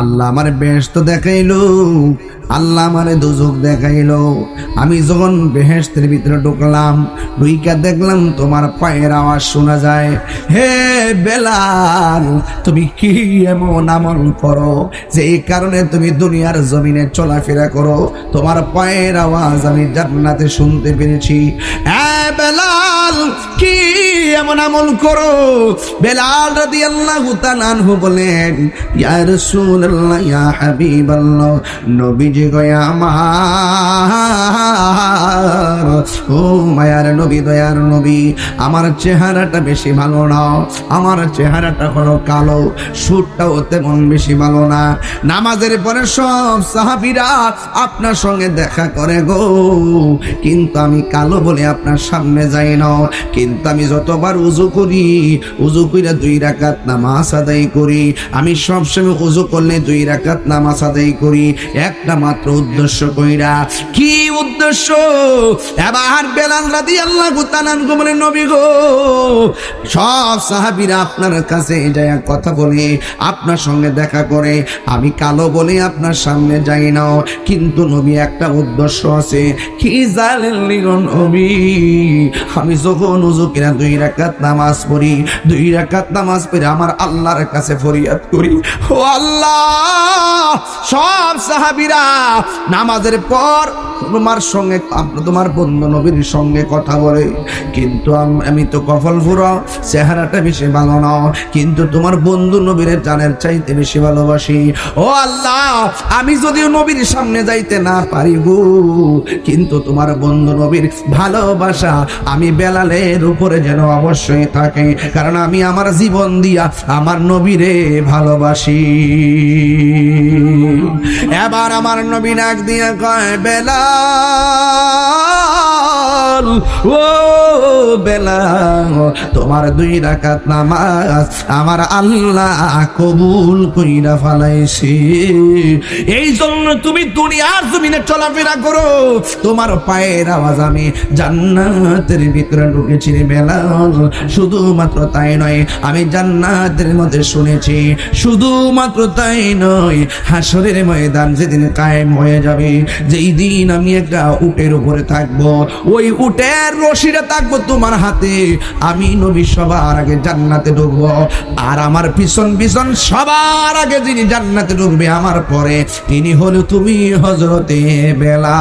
আল্লাহ আমার বেহেশত দেখাইলো, আল্লাহ আমারে দোজখ দেখাইলো। আমি যখন বেহেশতের ভিতরে ঢুকলাম, ঢুইকা দেখলাম তোমার পায়ের আওয়াজ শোনা যায়। হে বেলাল, তুমি কি এমন আমল করো যে এই কারণে তুমি দুনিয়ার জমিনে চলাফেরা করো? তোমার পায়ের আওয়াজ আমি জান্নাতে শুনতে পেরেছি। হ্যাঁ বেলাল, কি এমন আমল করো? বেলাল রাদিয়াল্লাহু তাআলা আনহু বলেন, ইয়া রাসূলুল্লাহ, ইয়া হাবিবাল্লাহ, নবীজি গো আমার, ও মায়ার নবী, দয়ার নবী, আমার চেহারাটা বেশি ভালো না, আমার চেহারাটা হলো কালো, সুরটাও তেমন বেশি ভালো না। নামাজের পরে সব সাহাবীরা আপনার সঙ্গে দেখা করে গো, কিন্তু আমি কালো বলে আপনার সামনে যাই না। কিন্তু আমি যতবার উযু করি, উযু কইরা 2 রাকাত নামাজ আদায় করি। আমি সবসময় উযু করলে 2 রাকাত নামাজ আদায় করি, একটা মাত্র উদ্দেশ্য কইরা। কি উদ্দেশ্য? এবার বেলাল রাদিয়াল্লাহু তাআলা আনহু বলেন, নবী গো, সব সাহাবীরা আপনার কাছে যায় কথা বলে, আপনার সঙ্গে দেখা করে, আমি কালো বলে আপনার সামনে যাই না। কিন্তু নবী, একটা উদ্দেশ্য আছে। কি জানেননি গো নবী? আমি যখন উযু করে 2 রাকাত নামাজ পড়ি, 2 রাকাত নামাজ পড়ে আমার আল্লাহর কাছে ফরিয়াদ করি, ও আল্লাহ, সব সাহাবীরা নামাজের পর তোমার সঙ্গে, তোমার বন্ধু নবীর সঙ্গে কথা বলে, কিন্তু আমি তো কফল ফুরা, চেহারাটা বেশি ভালো না, কিন্তু তোমার বন্ধু নবীর জানের চাইতে বেশি ভালোবাসি। ও আল্লাহ, আমি যদিও নবীর সামনে যাইতে না পারি গো, কিন্তু তোমার বন্ধু নবীর ভালোবাসা আমি বেলালের উপরে যেন অবশ্যই থাকে, কারণ আমি আমার জীবন দিয়া আমার নবীরে ভালোবাসি। এবার আমার নবী ডাক দিয়া কয়, বেলাল, ও বেলাল, তোমার 2 রাকাত নামাজ আমার আল্লাহ কবুল কইরা ফেলাইছে। এই জন্য তুমি দুনিয়ার জমিনে চলাফেরা করো, তোমার পায়ের আওয়াজ আমি জান্নাতের ভিতরে ঢুকেছি রে বেলাল। শুধুমাত্র তাই নয়, আমি জান্নাতের মধ্যে শুনেছি, শুধুমাত্র তাই নয়, হাসরের ময়দান যেদিন কায়েম হয়ে যাবে, যেই দিন আমি একটা উটের উপরে থাকবো, ওই উটের রশিটা থাকবো তোমার হাতে, আমি নবী সবার আগে জান্নাতে ঢুকবো, আর আমার পিছন পিছন সবার আগে যিনি জান্নাতে ঢুকবে আমার পরে, তিনি হলো তুমি, হযরতে বেলাল।